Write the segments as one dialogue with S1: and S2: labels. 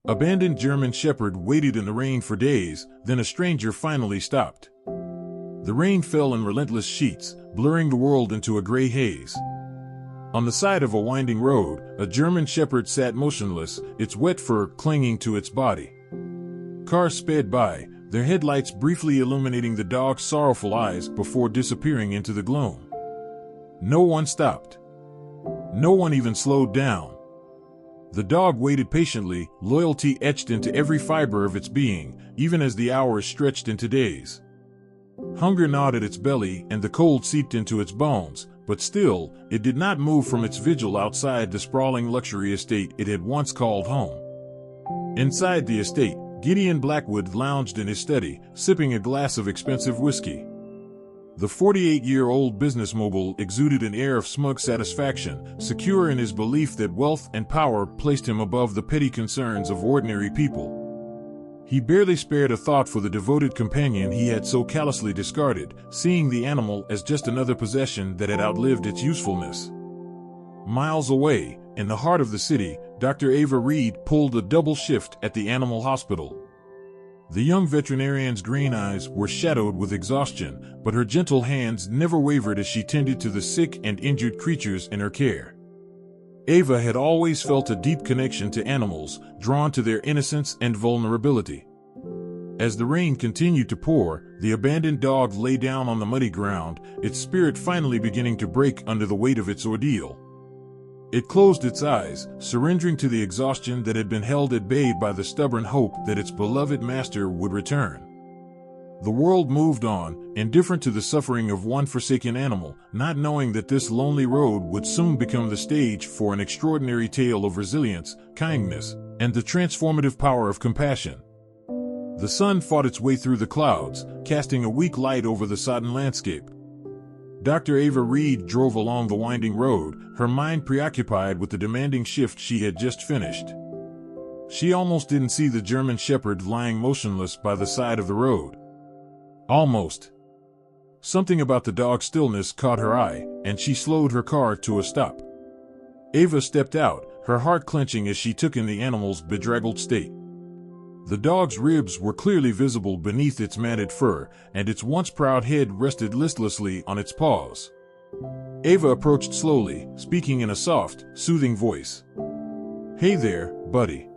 S1: Abandoned German Shepherd waited in the rain for days, then a stranger finally stopped. The rain fell in relentless sheets, blurring the world into a gray haze. On the side of a winding road, a German Shepherd sat motionless, its wet fur clinging to its body. Cars sped by, their headlights briefly illuminating the dog's sorrowful eyes before disappearing into the gloom. No one stopped. No one even slowed down. The dog waited patiently, loyalty etched into every fiber of its being, even as the hours stretched into days. Hunger gnawed at its belly and the cold seeped into its bones, but still, it did not move from its vigil outside the sprawling luxury estate it had once called home. Inside the estate, Gideon Blackwood lounged in his study, sipping a glass of expensive whiskey. The 48-year-old business mogul exuded an air of smug satisfaction, secure in his belief that wealth and power placed him above the petty concerns of ordinary people. He barely spared a thought for the devoted companion he had so callously discarded, seeing the animal as just another possession that had outlived its usefulness. Miles away, in the heart of the city, Dr. Ava Reed pulled a double shift at the animal hospital. The young veterinarian's green eyes were shadowed with exhaustion, but her gentle hands never wavered as she tended to the sick and injured creatures in her care. Ava had always felt a deep connection to animals, drawn to their innocence and vulnerability. As the rain continued to pour, the abandoned dog lay down on the muddy ground, its spirit finally beginning to break under the weight of its ordeal. It closed its eyes, surrendering to the exhaustion that had been held at bay by the stubborn hope that its beloved master would return. The world moved on, indifferent to the suffering of one forsaken animal, not knowing that this lonely road would soon become the stage for an extraordinary tale of resilience, kindness, and the transformative power of compassion. The sun fought its way through the clouds, casting a weak light over the sodden landscape. Dr. Ava Reed drove along the winding road, her mind preoccupied with the demanding shift she had just finished. She almost didn't see the German Shepherd lying motionless by the side of the road. Almost. Something about the dog's stillness caught her eye, and she slowed her car to a stop. Ava stepped out, her heart clenching as she took in the animal's bedraggled state. The dog's ribs were clearly visible beneath its matted fur, and its once proud head rested listlessly on its paws. Ava approached slowly, speaking in a soft, soothing voice. "Hey there, buddy.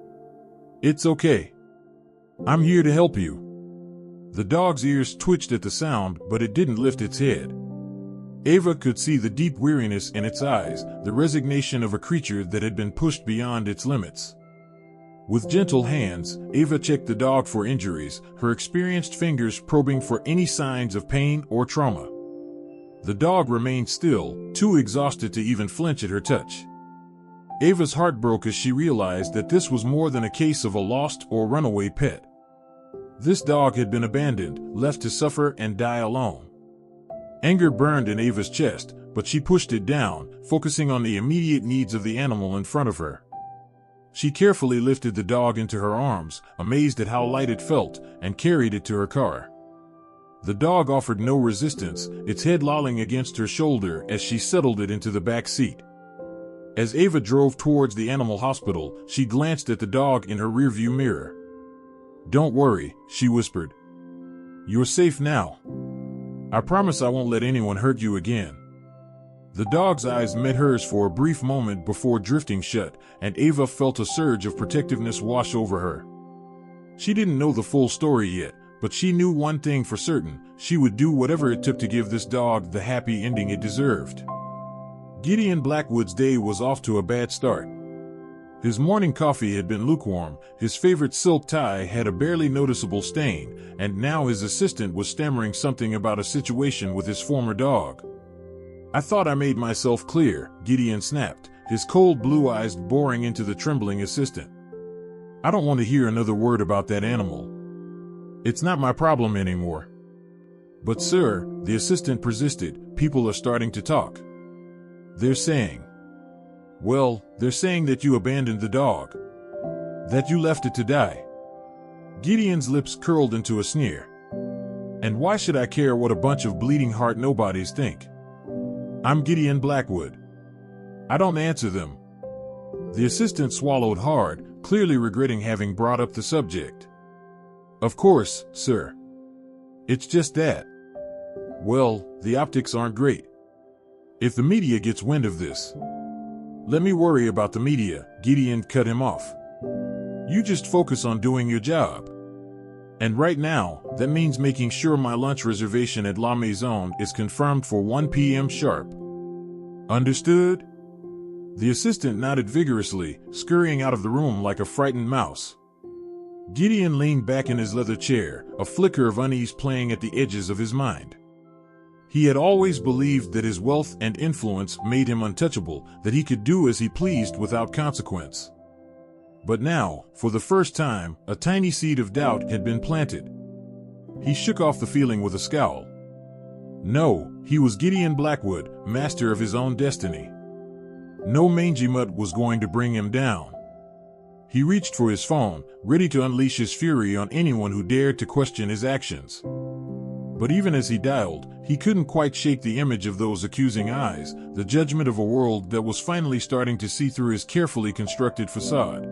S1: It's okay. I'm here to help you." The dog's ears twitched at the sound, but it didn't lift its head. Ava could see the deep weariness in its eyes, the resignation of a creature that had been pushed beyond its limits. With gentle hands, Ava checked the dog for injuries, her experienced fingers probing for any signs of pain or trauma. The dog remained still, too exhausted to even flinch at her touch. Ava's heart broke as she realized that this was more than a case of a lost or runaway pet. This dog had been abandoned, left to suffer and die alone. Anger burned in Ava's chest, but she pushed it down, focusing on the immediate needs of the animal in front of her. She carefully lifted the dog into her arms, amazed at how light it felt, and carried it to her car. The dog offered no resistance, its head lolling against her shoulder as she settled it into the back seat. As Ava drove towards the animal hospital, she glanced at the dog in her rearview mirror. "Don't worry," she whispered. "You're safe now. I promise I won't let anyone hurt you again." The dog's eyes met hers for a brief moment before drifting shut, and Ava felt a surge of protectiveness wash over her. She didn't know the full story yet, but she knew one thing for certain: she would do whatever it took to give this dog the happy ending it deserved. Gideon Blackwood's day was off to a bad start. His morning coffee had been lukewarm, his favorite silk tie had a barely noticeable stain, and now his assistant was stammering something about a situation with his former dog. "I thought I made myself clear," Gideon snapped, his cold blue eyes boring into the trembling assistant. "I don't want to hear another word about that animal. It's not my problem anymore." "But sir," the assistant persisted, "people are starting to talk. They're saying that you abandoned the dog. That you left it to die." Gideon's lips curled into a sneer. "And why should I care what a bunch of bleeding heart nobodies think? I'm Gideon Blackwood. I don't answer them." The assistant swallowed hard, clearly regretting having brought up the subject. "Of course, sir. It's just that. Well, the optics aren't great. If the media gets wind of this..." "Let me worry about the media," Gideon cut him off. "You just focus on doing your job. And right now, that means making sure my lunch reservation at La Maison is confirmed for 1 p.m. sharp. Understood?" The assistant nodded vigorously, scurrying out of the room like a frightened mouse. Gideon leaned back in his leather chair, a flicker of unease playing at the edges of his mind. He had always believed that his wealth and influence made him untouchable, that he could do as he pleased without consequence. But now, for the first time, a tiny seed of doubt had been planted. He shook off the feeling with a scowl. No, he was Gideon Blackwood, master of his own destiny. No mangy mutt was going to bring him down. He reached for his phone, ready to unleash his fury on anyone who dared to question his actions. But even as he dialed, he couldn't quite shake the image of those accusing eyes, the judgment of a world that was finally starting to see through his carefully constructed facade.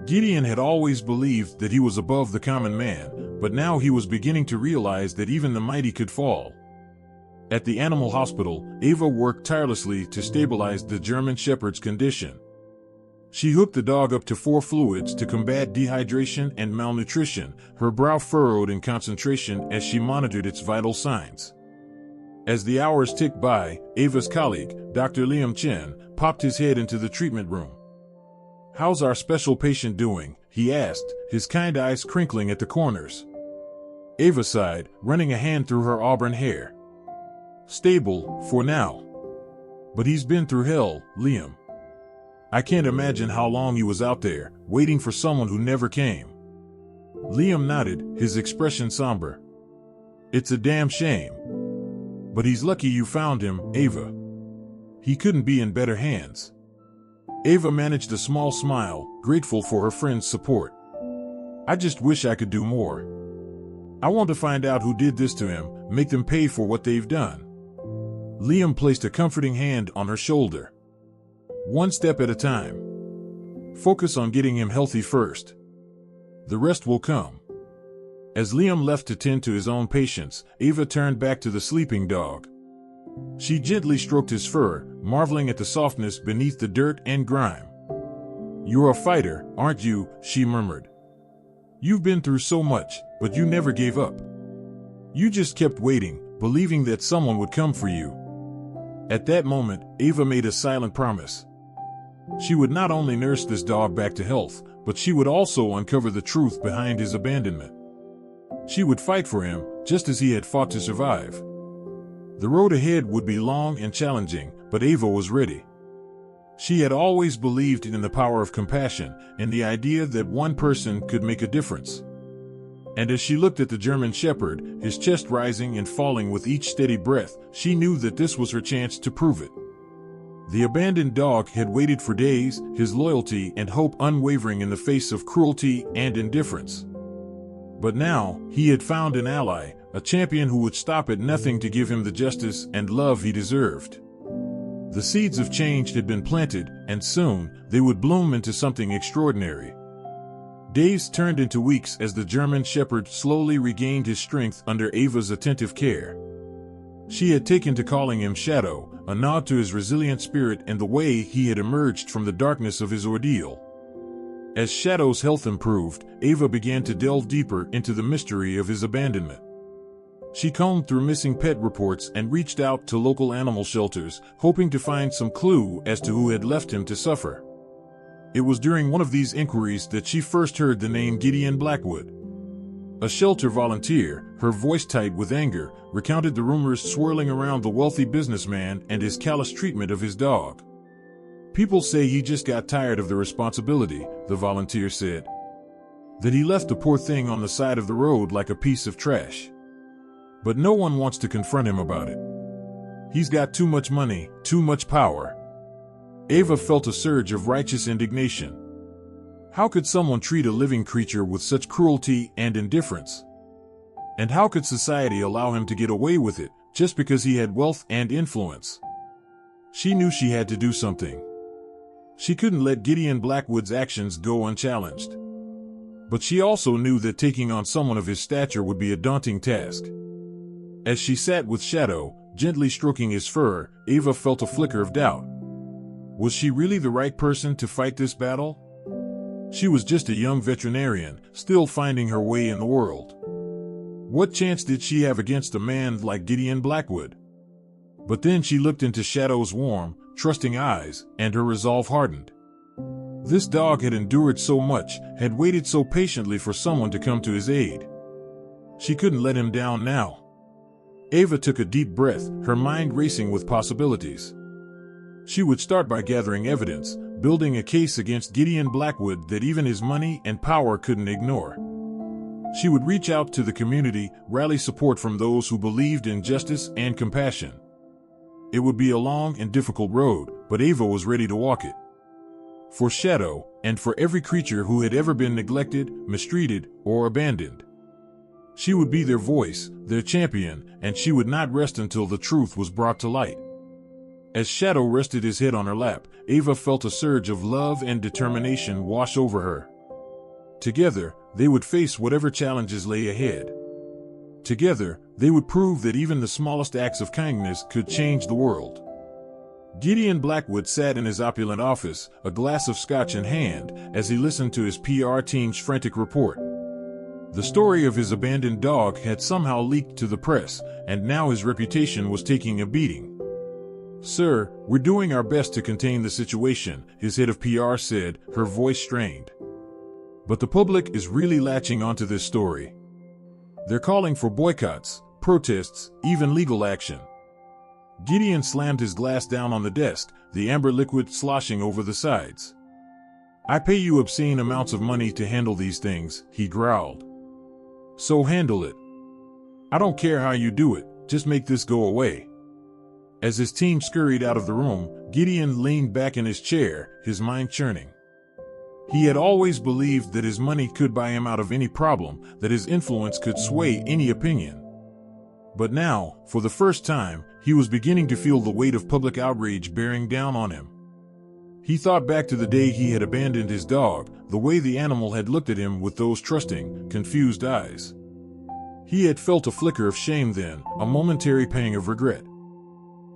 S1: Gideon had always believed that he was above the common man, but now he was beginning to realize that even the mighty could fall. At the animal hospital, Ava worked tirelessly to stabilize the German Shepherd's condition. She hooked the dog up to 4 fluids to combat dehydration and malnutrition, her brow furrowed in concentration as she monitored its vital signs. As the hours ticked by, Ava's colleague, Dr. Liam Chen, popped his head into the treatment room. "How's our special patient doing?" he asked, his kind eyes crinkling at the corners. Ava sighed, running a hand through her auburn hair. "Stable, for now. But he's been through hell, Liam. I can't imagine how long he was out there, waiting for someone who never came." Liam nodded, his expression somber. "It's a damn shame. But he's lucky you found him, Ava. He couldn't be in better hands." Ava managed a small smile, grateful for her friend's support. "I just wish I could do more. I want to find out who did this to him, make them pay for what they've done." Liam placed a comforting hand on her shoulder. "One step at a time. Focus on getting him healthy first. The rest will come." As Liam left to tend to his own patients, Ava turned back to the sleeping dog. She gently stroked his fur, marveling at the softness beneath the dirt and grime. "You're a fighter, aren't you?" she murmured. "You've been through so much, but you never gave up. You just kept waiting, believing that someone would come for you." At that moment, Ava made a silent promise. She would not only nurse this dog back to health, but she would also uncover the truth behind his abandonment. She would fight for him, just as he had fought to survive. The road ahead would be long and challenging, but Ava was ready. She had always believed in the power of compassion, and the idea that one person could make a difference. And as she looked at the German Shepherd, his chest rising and falling with each steady breath, she knew that this was her chance to prove it. The abandoned dog had waited for days, his loyalty and hope unwavering in the face of cruelty and indifference. But now, he had found an ally, a champion who would stop at nothing to give him the justice and love he deserved. The seeds of change had been planted, and soon, they would bloom into something extraordinary. Days turned into weeks as the German Shepherd slowly regained his strength under Ava's attentive care. She had taken to calling him Shadow, a nod to his resilient spirit and the way he had emerged from the darkness of his ordeal. As Shadow's health improved, Ava began to delve deeper into the mystery of his abandonment. She combed through missing pet reports and reached out to local animal shelters, hoping to find some clue as to who had left him to suffer. It was during one of these inquiries that she first heard the name Gideon Blackwood. A shelter volunteer, her voice tight with anger, recounted the rumors swirling around the wealthy businessman and his callous treatment of his dog. "People say he just got tired of the responsibility," the volunteer said. "That he left the poor thing on the side of the road like a piece of trash. But no one wants to confront him about it. He's got too much money, too much power." Ava felt a surge of righteous indignation. How could someone treat a living creature with such cruelty and indifference? And how could society allow him to get away with it, just because he had wealth and influence? She knew she had to do something. She couldn't let Gideon Blackwood's actions go unchallenged. But she also knew that taking on someone of his stature would be a daunting task. As she sat with Shadow, gently stroking his fur, Ava felt a flicker of doubt. Was she really the right person to fight this battle? She was just a young veterinarian, still finding her way in the world. What chance did she have against a man like Gideon Blackwood? But then she looked into Shadow's warm, trusting eyes, and her resolve hardened. This dog had endured so much, had waited so patiently for someone to come to his aid. She couldn't let him down now. Ava took a deep breath, her mind racing with possibilities. She would start by gathering evidence, building a case against Gideon Blackwood that even his money and power couldn't ignore. She would reach out to the community, rally support from those who believed in justice and compassion. It would be a long and difficult road, but Ava was ready to walk it. For Shadow, and for every creature who had ever been neglected, mistreated, or abandoned. She would be their voice, their champion, and she would not rest until the truth was brought to light. As Shadow rested his head on her lap, Ava felt a surge of love and determination wash over her. Together, they would face whatever challenges lay ahead. Together, they would prove that even the smallest acts of kindness could change the world. Gideon Blackwood sat in his opulent office, a glass of scotch in hand, as he listened to his PR team's frantic report. The story of his abandoned dog had somehow leaked to the press, and now his reputation was taking a beating. "Sir, we're doing our best to contain the situation," his head of PR said, her voice strained. "But the public is really latching onto this story. They're calling for boycotts, protests, even legal action." Gideon slammed his glass down on the desk, the amber liquid sloshing over the sides. "I pay you obscene amounts of money to handle these things," he growled. "So handle it. I don't care how you do it, just make this go away." As his team scurried out of the room, Gideon leaned back in his chair, his mind churning. He had always believed that his money could buy him out of any problem, that his influence could sway any opinion. But now, for the first time, he was beginning to feel the weight of public outrage bearing down on him. He thought back to the day he had abandoned his dog, the way the animal had looked at him with those trusting, confused eyes. He had felt a flicker of shame then, a momentary pang of regret.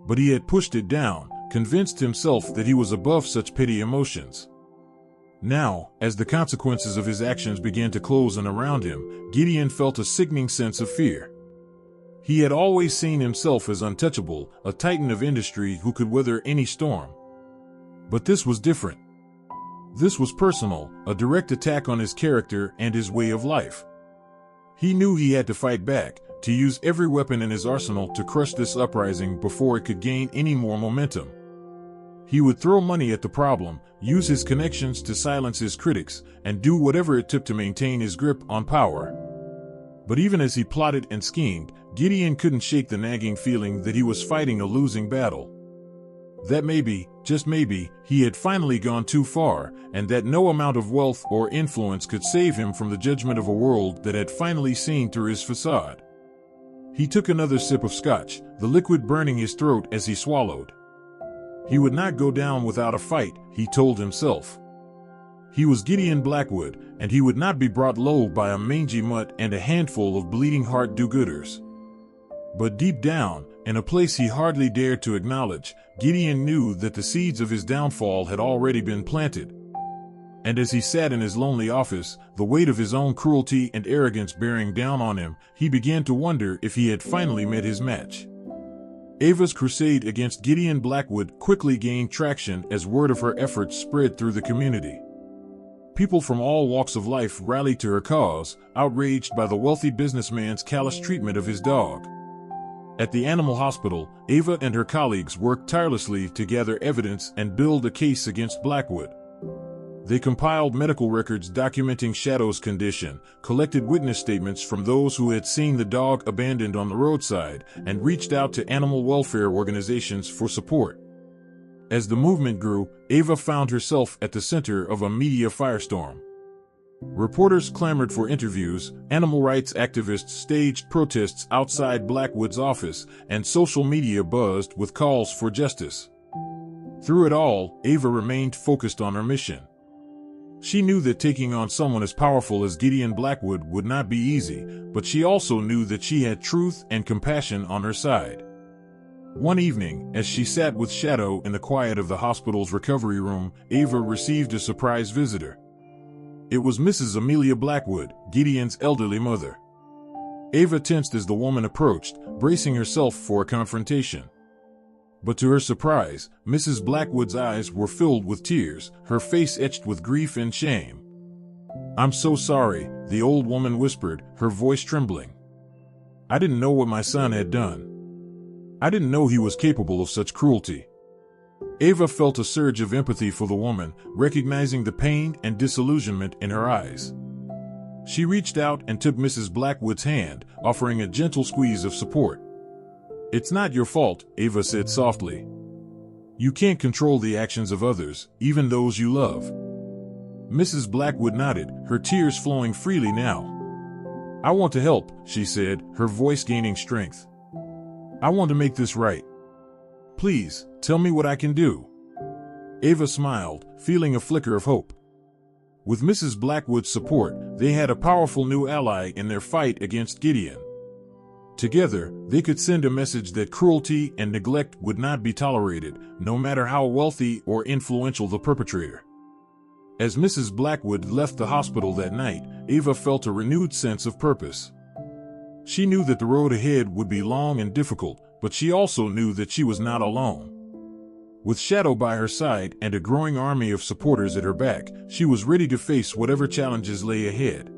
S1: But he had pushed it down, convinced himself that he was above such petty emotions. Now, as the consequences of his actions began to close in around him, Gideon felt a sickening sense of fear. He had always seen himself as untouchable, a titan of industry who could weather any storm. But this was different. This was personal, a direct attack on his character and his way of life. He knew he had to fight back, to use every weapon in his arsenal to crush this uprising before it could gain any more momentum. He would throw money at the problem, use his connections to silence his critics, and do whatever it took to maintain his grip on power. But even as he plotted and schemed, Gideon couldn't shake the nagging feeling that he was fighting a losing battle. That maybe, just maybe, he had finally gone too far, and that no amount of wealth or influence could save him from the judgment of a world that had finally seen through his facade. He took another sip of scotch, the liquid burning his throat as he swallowed. He would not go down without a fight, he told himself. He was Gideon Blackwood, and he would not be brought low by a mangy mutt and a handful of bleeding heart do-gooders. But deep down, in a place he hardly dared to acknowledge, Gideon knew that the seeds of his downfall had already been planted. And as he sat in his lonely office, the weight of his own cruelty and arrogance bearing down on him, he began to wonder if he had finally met his match. Ava's crusade against Gideon Blackwood quickly gained traction as word of her efforts spread through the community. People from all walks of life rallied to her cause, outraged by the wealthy businessman's callous treatment of his dog. At the animal hospital, Ava and her colleagues worked tirelessly to gather evidence and build a case against Blackwood. They compiled medical records documenting Shadow's condition, collected witness statements from those who had seen the dog abandoned on the roadside, and reached out to animal welfare organizations for support. As the movement grew, Ava found herself at the center of a media firestorm. Reporters clamored for interviews, animal rights activists staged protests outside Blackwood's office, and social media buzzed with calls for justice. Through it all, Ava remained focused on her mission. She knew that taking on someone as powerful as Gideon Blackwood would not be easy, but she also knew that she had truth and compassion on her side. One evening, as she sat with Shadow in the quiet of the hospital's recovery room, Ava received a surprise visitor. It was Mrs. Amelia Blackwood, Gideon's elderly mother. Ava tensed as the woman approached, bracing herself for a confrontation. But to her surprise, Mrs. Blackwood's eyes were filled with tears, her face etched with grief and shame. "I'm so sorry," the old woman whispered, her voice trembling. "I didn't know what my son had done. I didn't know he was capable of such cruelty." Ava felt a surge of empathy for the woman, recognizing the pain and disillusionment in her eyes. She reached out and took Mrs. Blackwood's hand, offering a gentle squeeze of support. "It's not your fault," Ava said softly. "You can't control the actions of others, even those you love." Mrs. Blackwood nodded, her tears flowing freely now. "I want to help," she said, her voice gaining strength. "I want to make this right. Please, tell me what I can do." Ava smiled, feeling a flicker of hope. With Mrs. Blackwood's support, they had a powerful new ally in their fight against Gideon. Together, they could send a message that cruelty and neglect would not be tolerated, no matter how wealthy or influential the perpetrator. As Mrs. Blackwood left the hospital that night, Ava felt a renewed sense of purpose. She knew that the road ahead would be long and difficult, but she also knew that she was not alone. With Shadow by her side and a growing army of supporters at her back, she was ready to face whatever challenges lay ahead.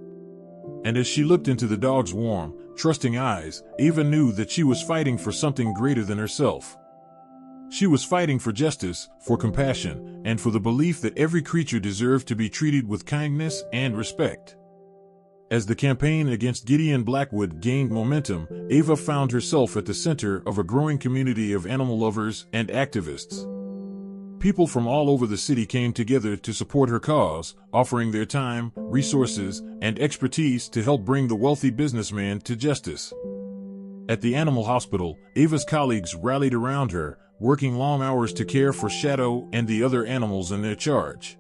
S1: And as she looked into the dog's warm, trusting eyes, Ava knew that she was fighting for something greater than herself. She was fighting for justice, for compassion, and for the belief that every creature deserved to be treated with kindness and respect. As the campaign against Gideon Blackwood gained momentum, Ava found herself at the center of a growing community of animal lovers and activists. People from all over the city came together to support her cause, offering their time, resources, and expertise to help bring the wealthy businessman to justice. At the animal hospital, Ava's colleagues rallied around her, working long hours to care for Shadow and the other animals in their charge.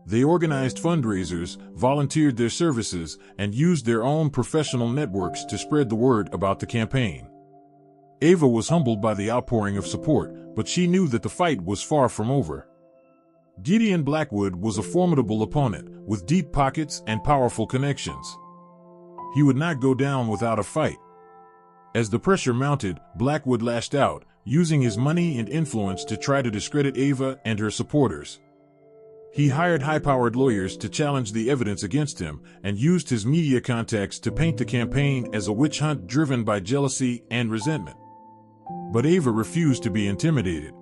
S1: They organized fundraisers, volunteered their services, and used their own professional networks to spread the word about the campaign. Ava was humbled by the outpouring of support, but she knew that the fight was far from over. Gideon Blackwood was a formidable opponent, with deep pockets and powerful connections. He would not go down without a fight. As the pressure mounted, Blackwood lashed out, using his money and influence to try to discredit Ava and her supporters. He hired high-powered lawyers to challenge the evidence against him, and used his media contacts to paint the campaign as a witch hunt driven by jealousy and resentment. But Ava refused to be intimidated.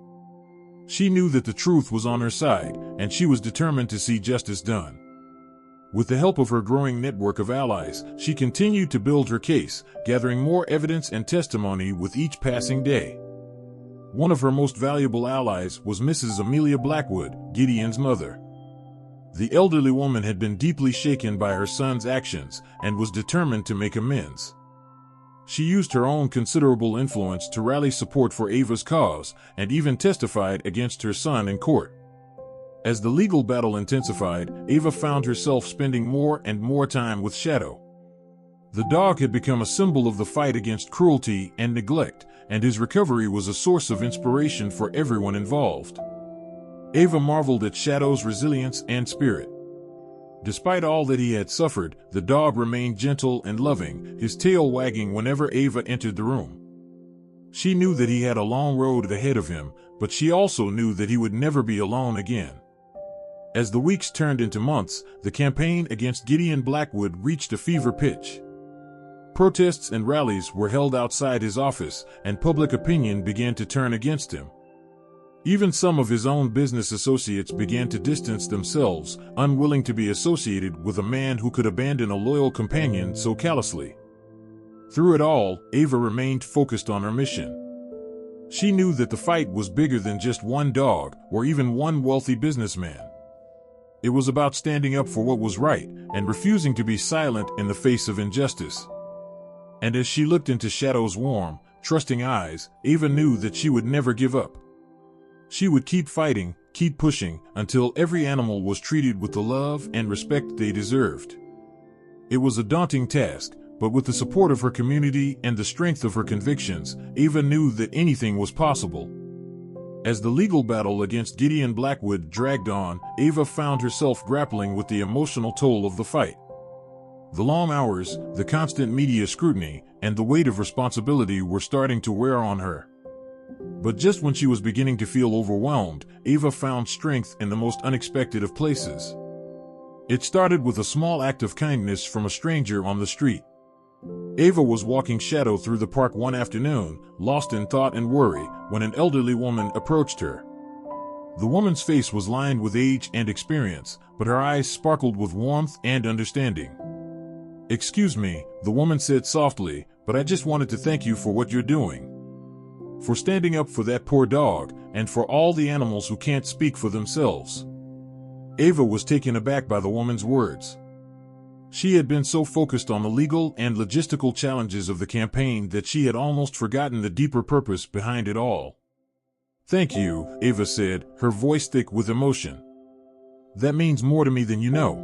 S1: She knew that the truth was on her side, and she was determined to see justice done. With the help of her growing network of allies, she continued to build her case, gathering more evidence and testimony with each passing day. One of her most valuable allies was Mrs. Amelia Blackwood, Gideon's mother. The elderly woman had been deeply shaken by her son's actions and was determined to make amends. She used her own considerable influence to rally support for Ava's cause, and even testified against her son in court. As the legal battle intensified, Ava found herself spending more and more time with Shadow. The dog had become a symbol of the fight against cruelty and neglect, and his recovery was a source of inspiration for everyone involved. Ava marveled at Shadow's resilience and spirit. Despite all that he had suffered, the dog remained gentle and loving, his tail wagging whenever Ava entered the room. She knew that he had a long road ahead of him, but she also knew that he would never be alone again. As the weeks turned into months, the campaign against Gideon Blackwood reached a fever pitch. Protests and rallies were held outside his office, and public opinion began to turn against him. Even some of his own business associates began to distance themselves, unwilling to be associated with a man who could abandon a loyal companion so callously. Through it all, Ava remained focused on her mission. She knew that the fight was bigger than just one dog, or even one wealthy businessman. It was about standing up for what was right, and refusing to be silent in the face of injustice. And as she looked into Shadow's warm, trusting eyes, Ava knew that she would never give up. She would keep fighting, keep pushing, until every animal was treated with the love and respect they deserved. It was a daunting task, but with the support of her community and the strength of her convictions, Ava knew that anything was possible. As the legal battle against Gideon Blackwood dragged on, Ava found herself grappling with the emotional toll of the fight. The long hours, the constant media scrutiny, and the weight of responsibility were starting to wear on her. But just when she was beginning to feel overwhelmed, Ava found strength in the most unexpected of places. It started with a small act of kindness from a stranger on the street. Ava was walking Shadow through the park one afternoon, lost in thought and worry, when an elderly woman approached her. The woman's face was lined with age and experience, but her eyes sparkled with warmth and understanding. "Excuse me," the woman said softly, "but I just wanted to thank you for what you're doing. For standing up for that poor dog, and for all the animals who can't speak for themselves." Ava was taken aback by the woman's words. She had been so focused on the legal and logistical challenges of the campaign that she had almost forgotten the deeper purpose behind it all. "Thank you," Ava said, her voice thick with emotion. "That means more to me than you know."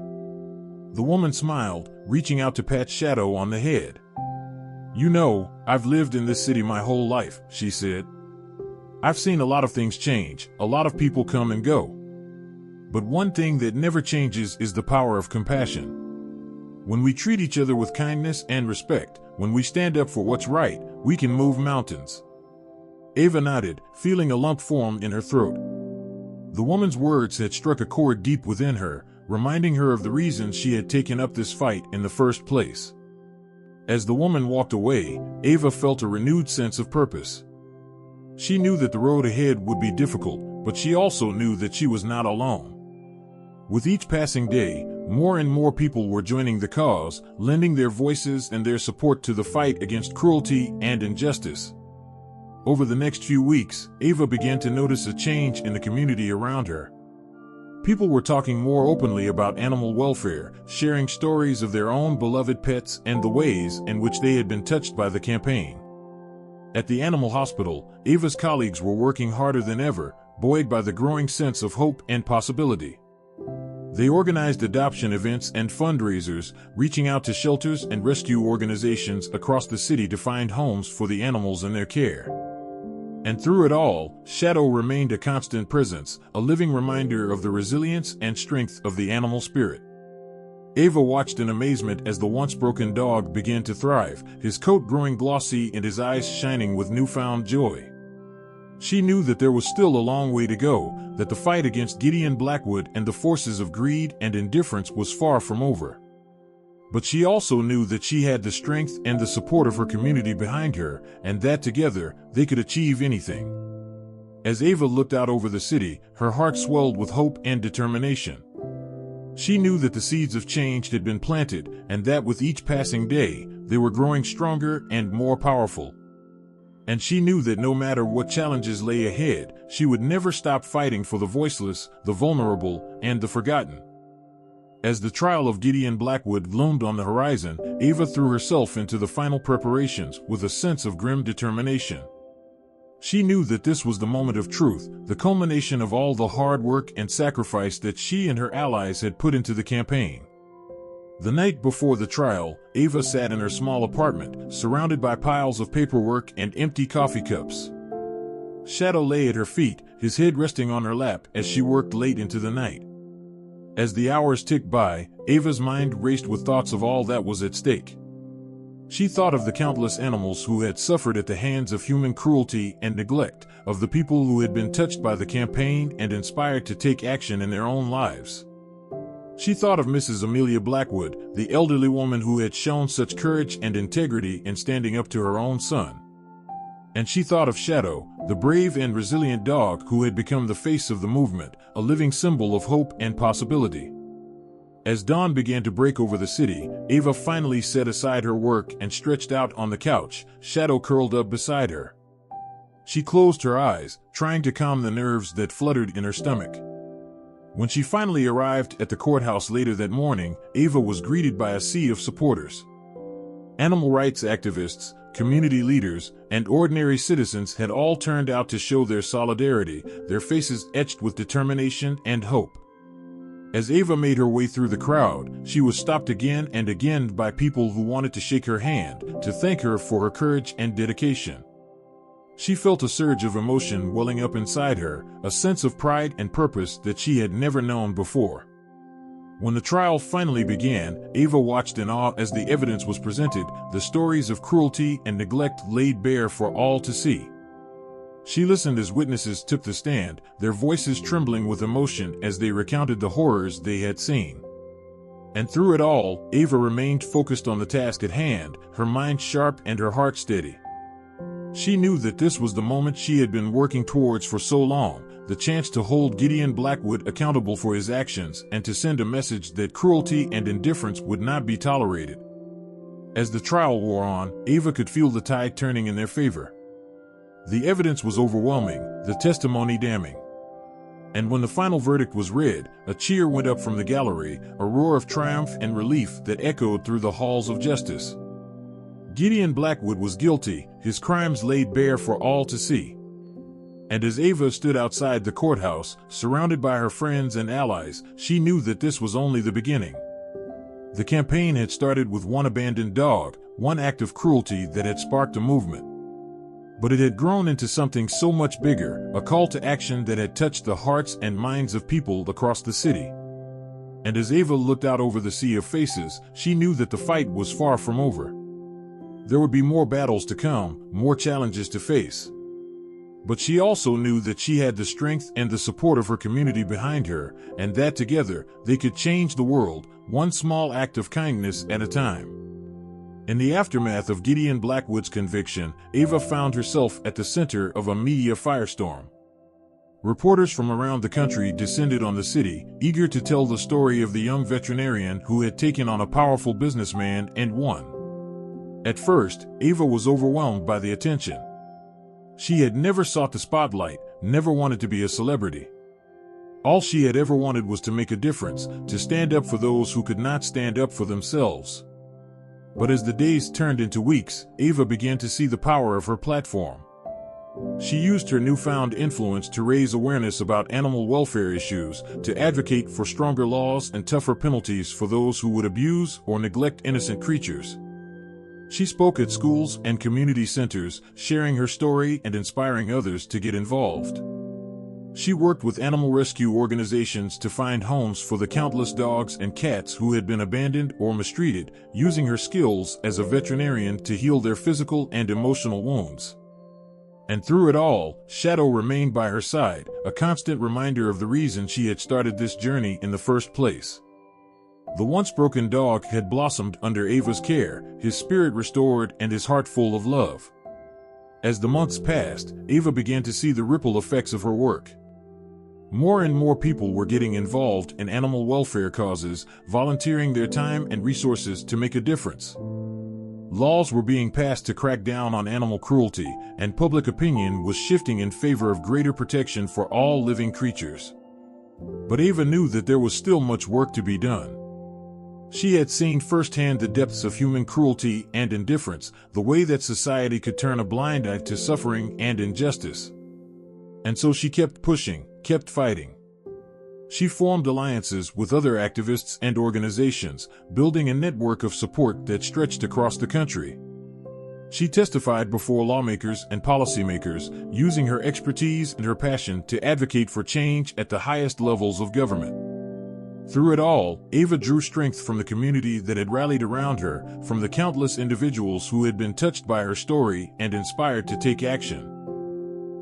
S1: The woman smiled, reaching out to pat Shadow on the head. "You know, I've lived in this city my whole life," she said. "I've seen a lot of things change, a lot of people come and go. But one thing that never changes is the power of compassion. When we treat each other with kindness and respect, when we stand up for what's right, we can move mountains." Ava nodded, feeling a lump form in her throat. The woman's words had struck a chord deep within her, reminding her of the reason she had taken up this fight in the first place. As the woman walked away, Ava felt a renewed sense of purpose. She knew that the road ahead would be difficult, but she also knew that she was not alone. With each passing day, more and more people were joining the cause, lending their voices and their support to the fight against cruelty and injustice. Over the next few weeks, Ava began to notice a change in the community around her. People were talking more openly about animal welfare, sharing stories of their own beloved pets and the ways in which they had been touched by the campaign. At the animal hospital, Ava's colleagues were working harder than ever, buoyed by the growing sense of hope and possibility. They organized adoption events and fundraisers, reaching out to shelters and rescue organizations across the city to find homes for the animals in their care. And through it all, Shadow remained a constant presence, a living reminder of the resilience and strength of the animal spirit. Ava watched in amazement as the once broken dog began to thrive, his coat growing glossy and his eyes shining with newfound joy. She knew that there was still a long way to go, that the fight against Gideon Blackwood and the forces of greed and indifference was far from over. But she also knew that she had the strength and the support of her community behind her, and that together, they could achieve anything. As Ava looked out over the city, her heart swelled with hope and determination. She knew that the seeds of change had been planted, and that with each passing day, they were growing stronger and more powerful. And she knew that no matter what challenges lay ahead, she would never stop fighting for the voiceless, the vulnerable, and the forgotten. As the trial of Gideon Blackwood loomed on the horizon, Ava threw herself into the final preparations with a sense of grim determination. She knew that this was the moment of truth, the culmination of all the hard work and sacrifice that she and her allies had put into the campaign. The night before the trial, Ava sat in her small apartment, surrounded by piles of paperwork and empty coffee cups. Shadow lay at her feet, his head resting on her lap as she worked late into the night. As the hours ticked by, Ava's mind raced with thoughts of all that was at stake. She thought of the countless animals who had suffered at the hands of human cruelty and neglect, of the people who had been touched by the campaign and inspired to take action in their own lives. She thought of Mrs. Amelia Blackwood, the elderly woman who had shown such courage and integrity in standing up to her own son. And she thought of Shadow, the brave and resilient dog who had become the face of the movement, a living symbol of hope and possibility. As dawn began to break over the city, Ava finally set aside her work and stretched out on the couch, Shadow curled up beside her. She closed her eyes, trying to calm the nerves that fluttered in her stomach. When she finally arrived at the courthouse later that morning, Ava was greeted by a sea of supporters. Animal rights activists, community leaders, and ordinary citizens had all turned out to show their solidarity, their faces etched with determination and hope. As Ava made her way through the crowd, she was stopped again and again by people who wanted to shake her hand, to thank her for her courage and dedication. She felt a surge of emotion welling up inside her, a sense of pride and purpose that she had never known before. When the trial finally began, Ava watched in awe as the evidence was presented, the stories of cruelty and neglect laid bare for all to see. She listened as witnesses took the stand, their voices trembling with emotion as they recounted the horrors they had seen. And through it all, Ava remained focused on the task at hand, her mind sharp and her heart steady. She knew that this was the moment she had been working towards for so long, the chance to hold Gideon Blackwood accountable for his actions and to send a message that cruelty and indifference would not be tolerated. As the trial wore on, Ava could feel the tide turning in their favor. The evidence was overwhelming, the testimony damning. And when the final verdict was read, a cheer went up from the gallery, a roar of triumph and relief that echoed through the halls of justice. Gideon Blackwood was guilty, his crimes laid bare for all to see. And as Ava stood outside the courthouse, surrounded by her friends and allies, she knew that this was only the beginning. The campaign had started with one abandoned dog, one act of cruelty that had sparked a movement. But it had grown into something so much bigger, a call to action that had touched the hearts and minds of people across the city. And as Ava looked out over the sea of faces, she knew that the fight was far from over. There would be more battles to come, more challenges to face. But she also knew that she had the strength and the support of her community behind her, and that together, they could change the world, one small act of kindness at a time. In the aftermath of Gideon Blackwood's conviction, Ava found herself at the center of a media firestorm. Reporters from around the country descended on the city, eager to tell the story of the young veterinarian who had taken on a powerful businessman and won. At first, Ava was overwhelmed by the attention. She had never sought the spotlight, never wanted to be a celebrity. All she had ever wanted was to make a difference, to stand up for those who could not stand up for themselves. But as the days turned into weeks, Ava began to see the power of her platform. She used her newfound influence to raise awareness about animal welfare issues, to advocate for stronger laws and tougher penalties for those who would abuse or neglect innocent creatures. She spoke at schools and community centers, sharing her story and inspiring others to get involved. She worked with animal rescue organizations to find homes for the countless dogs and cats who had been abandoned or mistreated, using her skills as a veterinarian to heal their physical and emotional wounds. And through it all, Shadow remained by her side, a constant reminder of the reason she had started this journey in the first place. The once broken dog had blossomed under Ava's care, his spirit restored and his heart full of love. As the months passed, Ava began to see the ripple effects of her work. More and more people were getting involved in animal welfare causes, volunteering their time and resources to make a difference. Laws were being passed to crack down on animal cruelty, and public opinion was shifting in favor of greater protection for all living creatures. But Ava knew that there was still much work to be done. She had seen firsthand the depths of human cruelty and indifference, the way that society could turn a blind eye to suffering and injustice. And so she kept pushing, kept fighting. She formed alliances with other activists and organizations, building a network of support that stretched across the country. She testified before lawmakers and policymakers, using her expertise and her passion to advocate for change at the highest levels of government. Through it all, Ava drew strength from the community that had rallied around her, from the countless individuals who had been touched by her story and inspired to take action.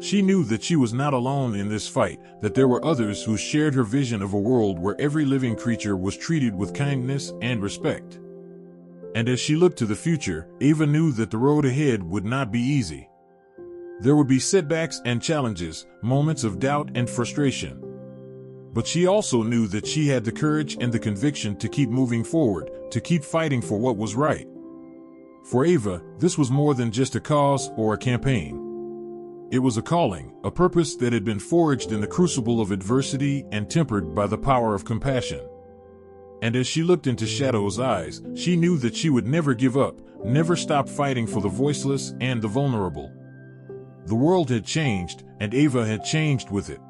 S1: She knew that she was not alone in this fight, that there were others who shared her vision of a world where every living creature was treated with kindness and respect. And as she looked to the future, Ava knew that the road ahead would not be easy. There would be setbacks and challenges, moments of doubt and frustration. But she also knew that she had the courage and the conviction to keep moving forward, to keep fighting for what was right. For Ava, this was more than just a cause or a campaign. It was a calling, a purpose that had been forged in the crucible of adversity and tempered by the power of compassion. And as she looked into Shadow's eyes, she knew that she would never give up, never stop fighting for the voiceless and the vulnerable. The world had changed, and Ava had changed with it.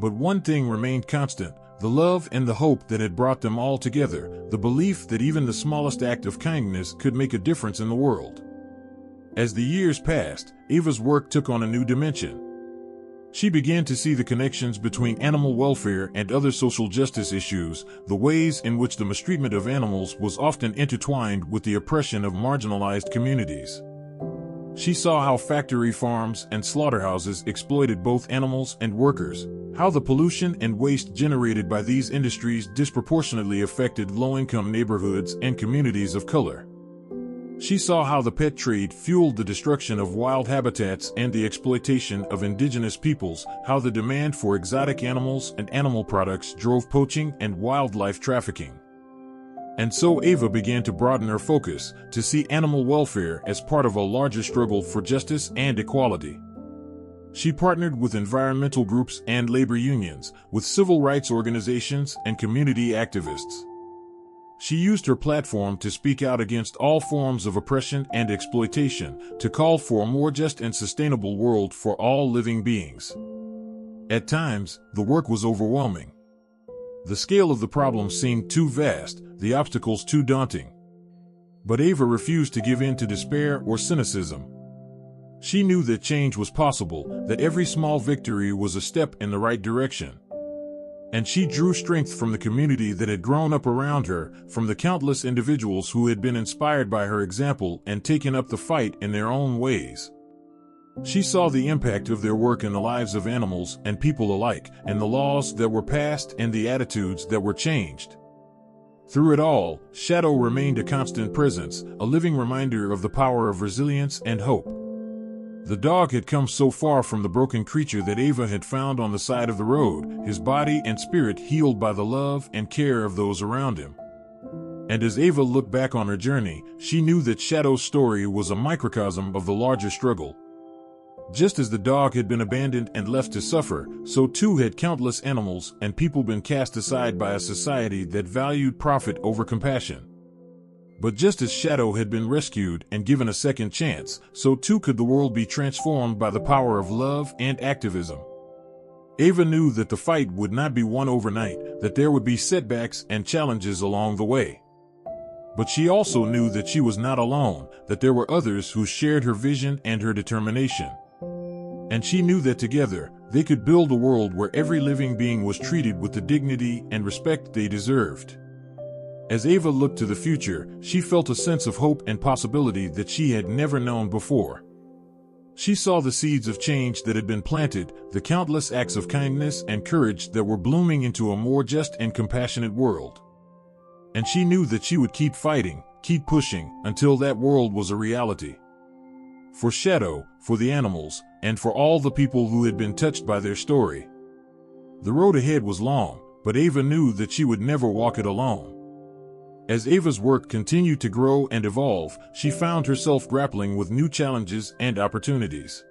S1: But one thing remained constant: the love and the hope that had brought them all together, the belief that even the smallest act of kindness could make a difference in the world. As the years passed, Ava's work took on a new dimension. She began to see the connections between animal welfare and other social justice issues, the ways in which the mistreatment of animals was often intertwined with the oppression of marginalized communities. She saw how factory farms and slaughterhouses exploited both animals and workers, how the pollution and waste generated by these industries disproportionately affected low-income neighborhoods and communities of color. She saw how the pet trade fueled the destruction of wild habitats and the exploitation of indigenous peoples, how the demand for exotic animals and animal products drove poaching and wildlife trafficking. And so Ava began to broaden her focus, to see animal welfare as part of a larger struggle for justice and equality. She partnered with environmental groups and labor unions, with civil rights organizations and community activists. She used her platform to speak out against all forms of oppression and exploitation, to call for a more just and sustainable world for all living beings. At times, the work was overwhelming. The scale of the problem seemed too vast, the obstacles too daunting. But Ava refused to give in to despair or cynicism. She knew that change was possible, that every small victory was a step in the right direction. And she drew strength from the community that had grown up around her, from the countless individuals who had been inspired by her example and taken up the fight in their own ways. She saw the impact of their work in the lives of animals and people alike, and the laws that were passed and the attitudes that were changed. Through it all, Shadow remained a constant presence, a living reminder of the power of resilience and hope. The dog had come so far from the broken creature that Ava had found on the side of the road, his body and spirit healed by the love and care of those around him. And as Ava looked back on her journey, she knew that Shadow's story was a microcosm of the larger struggle. Just as the dog had been abandoned and left to suffer, so too had countless animals and people been cast aside by a society that valued profit over compassion. But just as Shadow had been rescued and given a second chance, so too could the world be transformed by the power of love and activism. Ava knew that the fight would not be won overnight, that there would be setbacks and challenges along the way. But she also knew that she was not alone, that there were others who shared her vision and her determination. And she knew that together, they could build a world where every living being was treated with the dignity and respect they deserved. As Ava looked to the future, she felt a sense of hope and possibility that she had never known before. She saw the seeds of change that had been planted, the countless acts of kindness and courage that were blooming into a more just and compassionate world. And she knew that she would keep fighting, keep pushing, until that world was a reality. For Shadow, for the animals, and for all the people who had been touched by their story. The road ahead was long, but Ava knew that she would never walk it alone. As Ava's work continued to grow and evolve, she found herself grappling with new challenges and opportunities.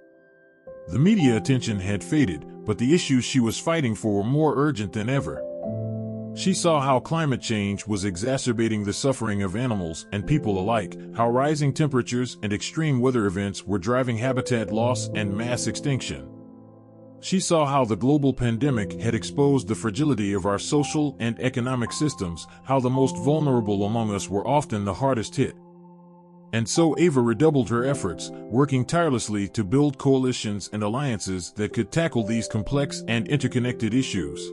S1: The media attention had faded, but the issues she was fighting for were more urgent than ever. She saw how climate change was exacerbating the suffering of animals and people alike, how rising temperatures and extreme weather events were driving habitat loss and mass extinction. She saw how the global pandemic had exposed the fragility of our social and economic systems, how the most vulnerable among us were often the hardest hit. And so Ava redoubled her efforts, working tirelessly to build coalitions and alliances that could tackle these complex and interconnected issues.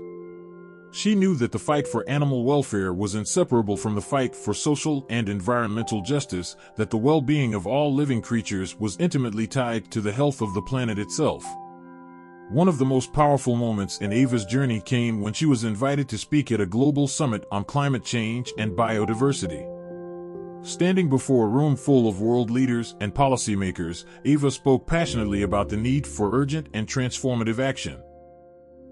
S1: She knew that the fight for animal welfare was inseparable from the fight for social and environmental justice, that the well-being of all living creatures was intimately tied to the health of the planet itself. One of the most powerful moments in Ava's journey came when she was invited to speak at a global summit on climate change and biodiversity. Standing before a room full of world leaders and policymakers, Ava spoke passionately about the need for urgent and transformative action.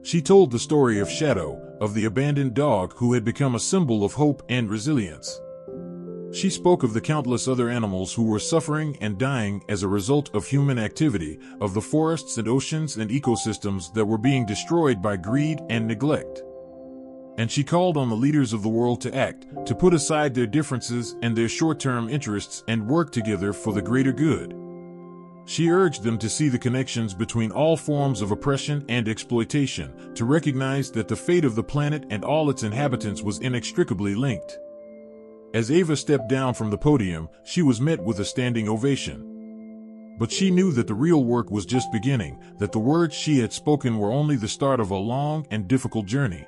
S1: She told the story of Shadow, of the abandoned dog who had become a symbol of hope and resilience. She spoke of the countless other animals who were suffering and dying as a result of human activity, of the forests and oceans and ecosystems that were being destroyed by greed and neglect. And she called on the leaders of the world to act, to put aside their differences and their short-term interests and work together for the greater good. She urged them to see the connections between all forms of oppression and exploitation, to recognize that the fate of the planet and all its inhabitants was inextricably linked. As Eva stepped down from the podium, she was met with a standing ovation. But she knew that the real work was just beginning, that the words she had spoken were only the start of a long and difficult journey.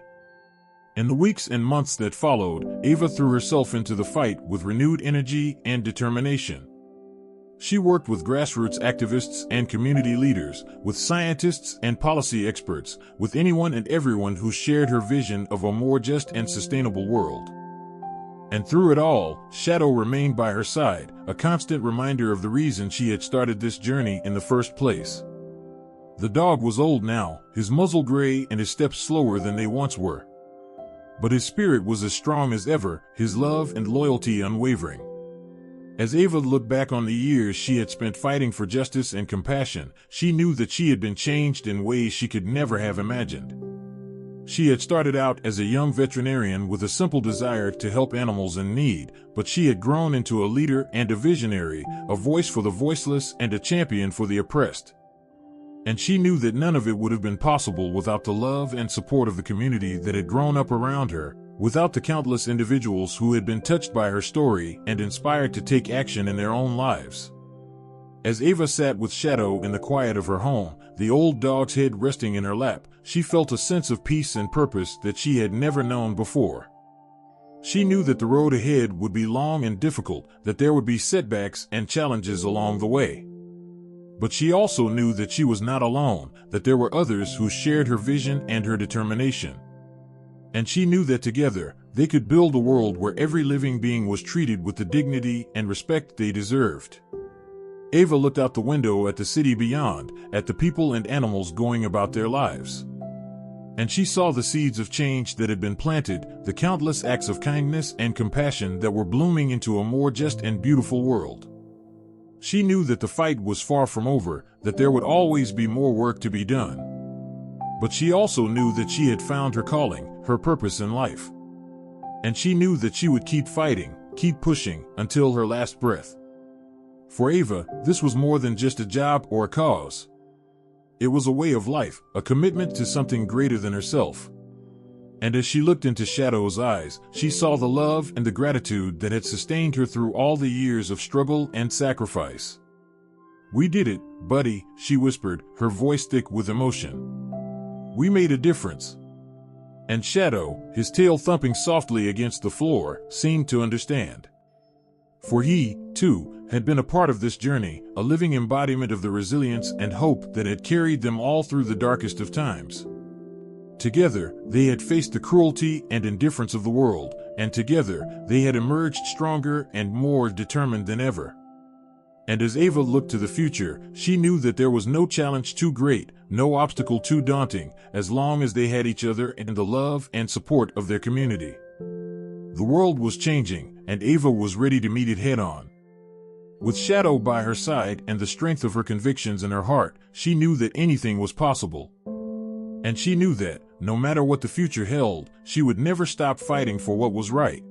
S1: In the weeks and months that followed, Eva threw herself into the fight with renewed energy and determination. She worked with grassroots activists and community leaders, with scientists and policy experts, with anyone and everyone who shared her vision of a more just and sustainable world. And through it all, Shadow remained by her side, a constant reminder of the reason she had started this journey in the first place. The dog was old now, his muzzle gray and his steps slower than they once were. But his spirit was as strong as ever, his love and loyalty unwavering. As Eva looked back on the years she had spent fighting for justice and compassion, she knew that she had been changed in ways she could never have imagined. She had started out as a young veterinarian with a simple desire to help animals in need, but she had grown into a leader and a visionary, a voice for the voiceless and a champion for the oppressed. And she knew that none of it would have been possible without the love and support of the community that had grown up around her, without the countless individuals who had been touched by her story and inspired to take action in their own lives. As Eva sat with Shadow in the quiet of her home, the old dog's head resting in her lap, she felt a sense of peace and purpose that she had never known before. She knew that the road ahead would be long and difficult, that there would be setbacks and challenges along the way. But she also knew that she was not alone, that there were others who shared her vision and her determination. And she knew that together, they could build a world where every living being was treated with the dignity and respect they deserved. Eva looked out the window at the city beyond, at the people and animals going about their lives. And she saw the seeds of change that had been planted, the countless acts of kindness and compassion that were blooming into a more just and beautiful world. She knew that the fight was far from over, that there would always be more work to be done. But she also knew that she had found her calling, her purpose in life. And she knew that she would keep fighting, keep pushing, until her last breath. For Eva, this was more than just a job or a cause. It was a way of life, a commitment to something greater than herself. And as she looked into Shadow's eyes, she saw the love and the gratitude that had sustained her through all the years of struggle and sacrifice. "We did it, buddy," she whispered, her voice thick with emotion. "We made a difference." And Shadow, his tail thumping softly against the floor, seemed to understand. For he, too, had been a part of this journey, a living embodiment of the resilience and hope that had carried them all through the darkest of times. Together, they had faced the cruelty and indifference of the world, and together, they had emerged stronger and more determined than ever. And as Eva looked to the future, she knew that there was no challenge too great, no obstacle too daunting, as long as they had each other and the love and support of their community. The world was changing, and Eva was ready to meet it head-on. With Shadow by her side and the strength of her convictions in her heart, she knew that anything was possible. And she knew that, no matter what the future held, she would never stop fighting for what was right.